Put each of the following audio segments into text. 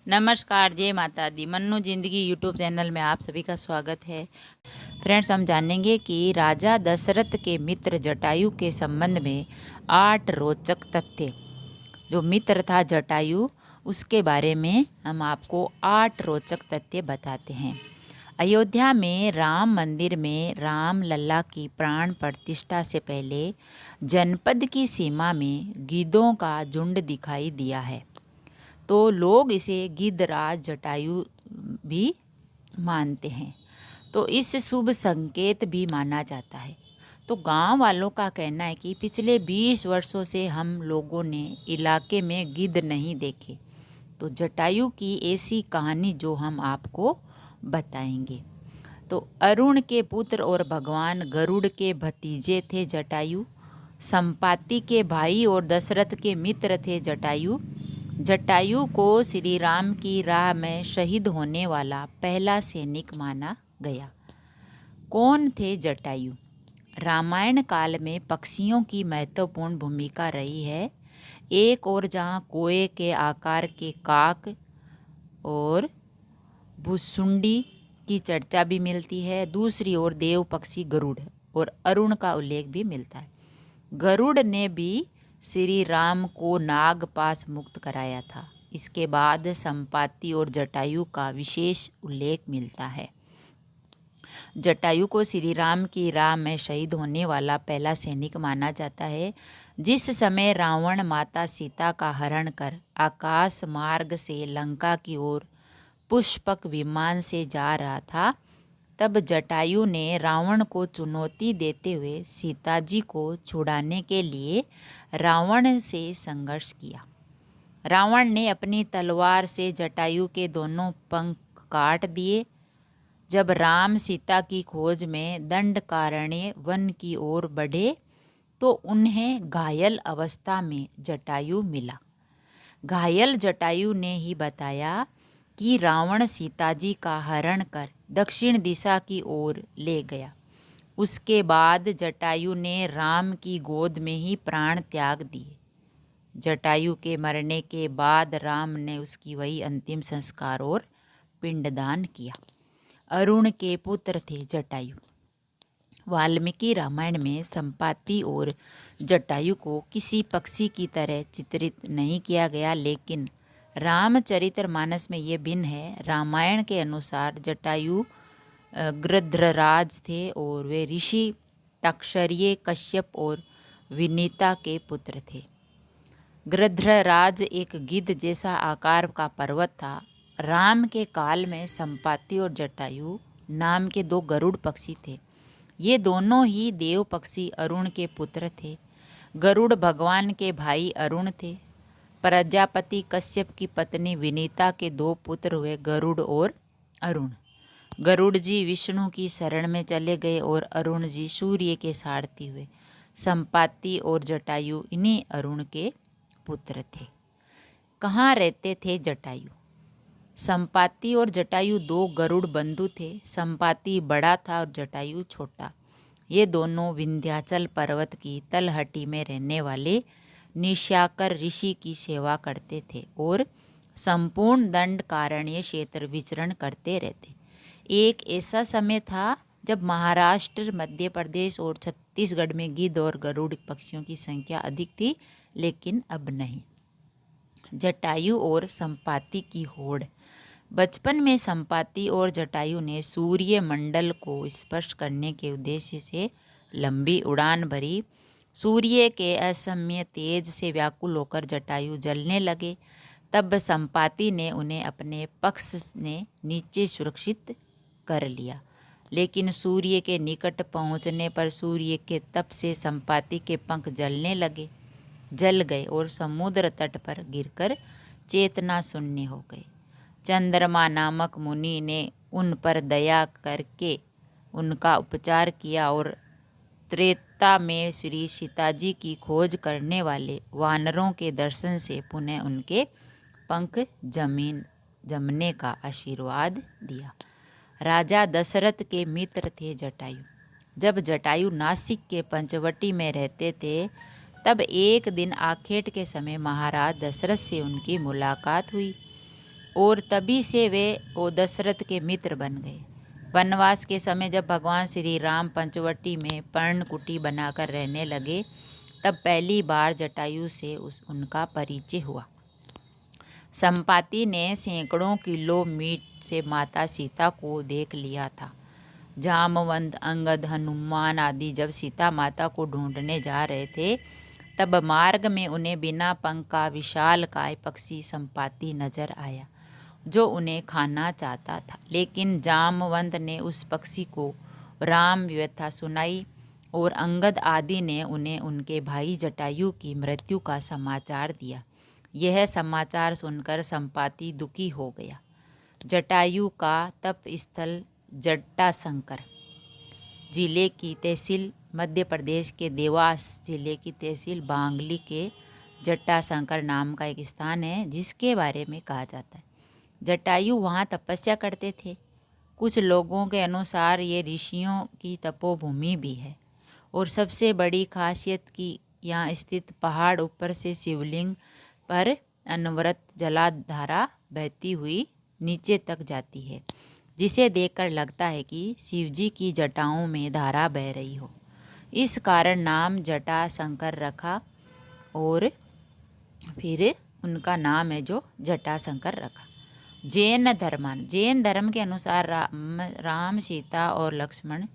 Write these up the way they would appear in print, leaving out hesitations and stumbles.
नमस्कार, जय माता दी। मन्नू जिंदगी यूट्यूब चैनल में आप सभी का स्वागत है। फ्रेंड्स, हम जानेंगे कि राजा दशरथ के मित्र जटायु के संबंध में 8 रोचक तथ्य। जो मित्र था जटायु, उसके बारे में हम आपको 8 रोचक तथ्य बताते हैं। अयोध्या में राम मंदिर में राम लल्ला की प्राण प्रतिष्ठा से पहले जनपद की सीमा में गिद्धों का झुंड दिखाई दिया है, तो लोग इसे गिद्धराज जटायु भी मानते हैं। तो इस शुभ संकेत भी माना जाता है। तो गांव वालों का कहना है कि पिछले 20 वर्षों से हम लोगों ने इलाके में गिद्ध नहीं देखे। तो जटायु की ऐसी कहानी जो हम आपको बताएंगे। तो अरुण के पुत्र और भगवान गरुड़ के भतीजे थे जटायु। संपाति के भाई और दशरथ के मित्र थे जटायु। जटायु को श्री राम की राह में शहीद होने वाला पहला सैनिक माना गया। कौन थे जटायु? रामायण काल में पक्षियों की महत्वपूर्ण भूमिका रही है। एक और जहाँ कोए के आकार के काक और भुसुंडी की चर्चा भी मिलती है, दूसरी ओर देव पक्षी गरुड़ और अरुण का उल्लेख भी मिलता है। गरुड़ ने भी श्री राम को नागपाश मुक्त कराया था। इसके बाद संपाति और जटायु का विशेष उल्लेख मिलता है। जटायु को श्री राम की राह में शहीद होने वाला पहला सैनिक माना जाता है। जिस समय रावण माता सीता का हरण कर आकाश मार्ग से लंका की ओर पुष्पक विमान से जा रहा था, तब जटायु ने रावण को चुनौती देते हुए सीता जी को छुड़ाने के लिए रावण से संघर्ष किया। रावण ने अपनी तलवार से जटायु के दोनों पंख काट दिए। जब राम सीता की खोज में दंडकारण्य वन की ओर बढ़े तो उन्हें घायल अवस्था में जटायु मिला। घायल जटायु ने ही बताया कि रावण सीता जी का हरण कर दक्षिण दिशा की ओर ले गया। उसके बाद जटायु ने राम की गोद में ही प्राण त्याग दिए। जटायु के मरने के बाद राम ने उसकी वही अंतिम संस्कार और पिंडदान किया। अरुण के पुत्र थे जटायु। वाल्मीकि रामायण में संपाति और जटायु को किसी पक्षी की तरह चित्रित नहीं किया गया, लेकिन रामचरितमानस में ये भिन्न है। रामायण के अनुसार जटायु गृध्रराज थे और वे ऋषि तक्षर्य, कश्यप और विनीता के पुत्र थे। गृध्रराज एक गिद्ध जैसा आकार का पर्वत था। राम के काल में संपाति और जटायु नाम के 2 गरुड़ पक्षी थे। ये दोनों ही देव पक्षी अरुण के पुत्र थे। गरुड़ भगवान के भाई अरुण थे। प्रजापति कश्यप की पत्नी विनीता के 2 पुत्र हुए, गरुड़ और अरुण। गरुड़ जी विष्णु की शरण में चले गए और अरुण जी सूर्य के सारथी हुए। संपाति और जटायु इन्हीं अरुण के पुत्र थे। कहाँ रहते थे जटायु? संपाति और जटायु 2 गरुड़ बंधु थे। संपाति बड़ा था और जटायु छोटा। ये दोनों विंध्याचल पर्वत की तलहटी में रहने वाले निशाकर ऋषि की सेवा करते थे और संपूर्ण दंडकारण्य क्षेत्र विचरण करते रहते। एक ऐसा समय था जब महाराष्ट्र, मध्य प्रदेश और छत्तीसगढ़ में गिद्ध और गरुड़ पक्षियों की संख्या अधिक थी, लेकिन अब नहीं। जटायु और संपाति की होड़। बचपन में संपाति और जटायु ने सूर्य मंडल को स्पर्श करने के उद्देश्य से लंबी उड़ान भरी। सूर्य के असम्य तेज से व्याकुल होकर जटायु जलने लगे। तब संपाति ने उन्हें अपने पक्ष ने नीचे सुरक्षित कर लिया, लेकिन सूर्य के निकट पहुंचने पर सूर्य के तप से संपाति के पंख जल गए और समुद्र तट पर गिरकर चेतना शून्य हो गए। चंद्रमा नामक मुनि ने उन पर दया करके उनका उपचार किया और त्रेता में श्री सीता जी की खोज करने वाले वानरों के दर्शन से पुनः उनके पंख जमने का आशीर्वाद दिया। राजा दशरथ के मित्र थे जटायु। जब जटायु नासिक के पंचवटी में रहते थे, तब एक दिन आखेट के समय महाराज दशरथ से उनकी मुलाकात हुई और तभी से वे वो दशरथ के मित्र बन गए। वनवास के समय जब भगवान श्री राम पंचवटी में पर्णकुटी बनाकर रहने लगे, तब पहली बार जटायु से उनका परिचय हुआ। संपाति ने सैकड़ों किलो मीट से माता सीता को देख लिया था। जामवंत, अंगद, हनुमान आदि जब सीता माता को ढूंढने जा रहे थे, तब मार्ग में उन्हें बिना पंख का विशालकाय पक्षी संपाति नजर आया, जो उन्हें खाना चाहता था। लेकिन जामवंत ने उस पक्षी को राम व्यथा सुनाई और अंगद आदि ने उन्हें उनके भाई जटायु की मृत्यु का समाचार दिया। यह समाचार सुनकर संपाति दुखी हो गया। जटायु का तप स्थल जटाशंकर जिले की तहसील, मध्य प्रदेश के देवास जिले की तहसील बांगली के जटाशंकर नाम का एक स्थान है, जिसके बारे में कहा जाता है जटायु वहाँ तपस्या करते थे। कुछ लोगों के अनुसार ये ऋषियों की तपोभूमि भी है और सबसे बड़ी खासियत कि यहाँ स्थित पहाड़ ऊपर से शिवलिंग पर अनवरत जलाधारा बहती हुई नीचे तक जाती है, जिसे देखकर लगता है कि शिवजी की जटाओं में धारा बह रही हो। इस कारण नाम जटाशंकर रखा और फिर उनका नाम है जो जटाशंकर रखा। जैन धर्म के अनुसार राम, सीता और लक्ष्मण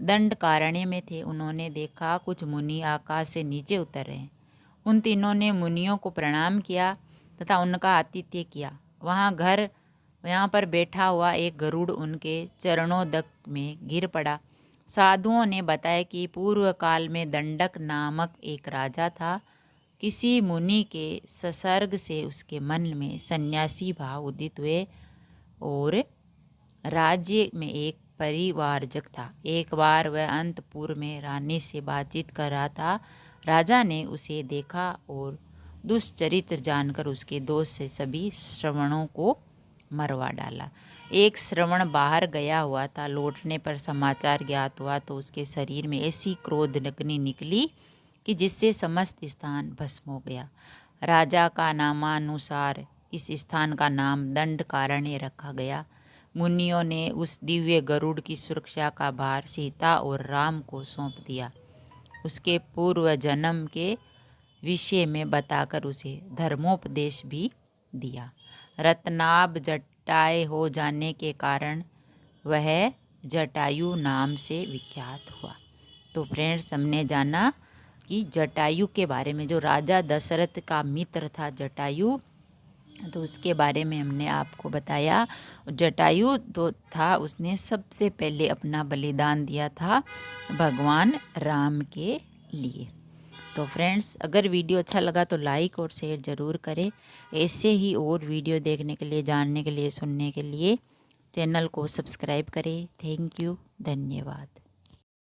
दंडकारण्य में थे। उन्होंने देखा कुछ मुनि आकाश से नीचे उतर रहे हैं। उन तीनों ने मुनियों को प्रणाम किया तथा उनका आतिथ्य किया। यहाँ पर बैठा हुआ एक गरुड़ उनके चरणोदक में गिर पड़ा। साधुओं ने बताया कि पूर्व काल में दंडक नामक एक राजा था। किसी मुनि के संसर्ग से उसके मन में सन्यासी भाव उदित हुए और राज्य में एक परिवारजक था। एक बार वह अंतपुर में रानी से बातचीत कर रहा था। राजा ने उसे देखा और दुष्चरित्र जानकर उसके दोष से सभी श्रवणों को मरवा डाला। एक श्रवण बाहर गया हुआ था। लौटने पर समाचार ज्ञात हुआ तो उसके शरीर में ऐसी क्रोध अग्नि निकली कि जिससे समस्त स्थान भस्म हो गया। राजा का नामानुसार इस स्थान का नाम दंडकारण्य रखा गया। मुनियों ने उस दिव्य गरुड़ की सुरक्षा का भार सीता और राम को सौंप दिया। उसके पूर्व जन्म के विषय में बताकर उसे धर्मोपदेश भी दिया। रत्नाभ जटाय हो जाने के कारण वह जटायु नाम से विख्यात हुआ। तो फ्रेंड्स, हमने जाना कि जटायु के बारे में, जो राजा दशरथ का मित्र था जटायु, तो उसके बारे में हमने आपको बताया। जटायु तो था, उसने सबसे पहले अपना बलिदान दिया था भगवान राम के लिए। तो फ्रेंड्स, अगर वीडियो अच्छा लगा तो लाइक और शेयर ज़रूर करें। ऐसे ही और वीडियो देखने के लिए, जानने के लिए, सुनने के लिए चैनल को सब्सक्राइब करें। थैंक यू, धन्यवाद।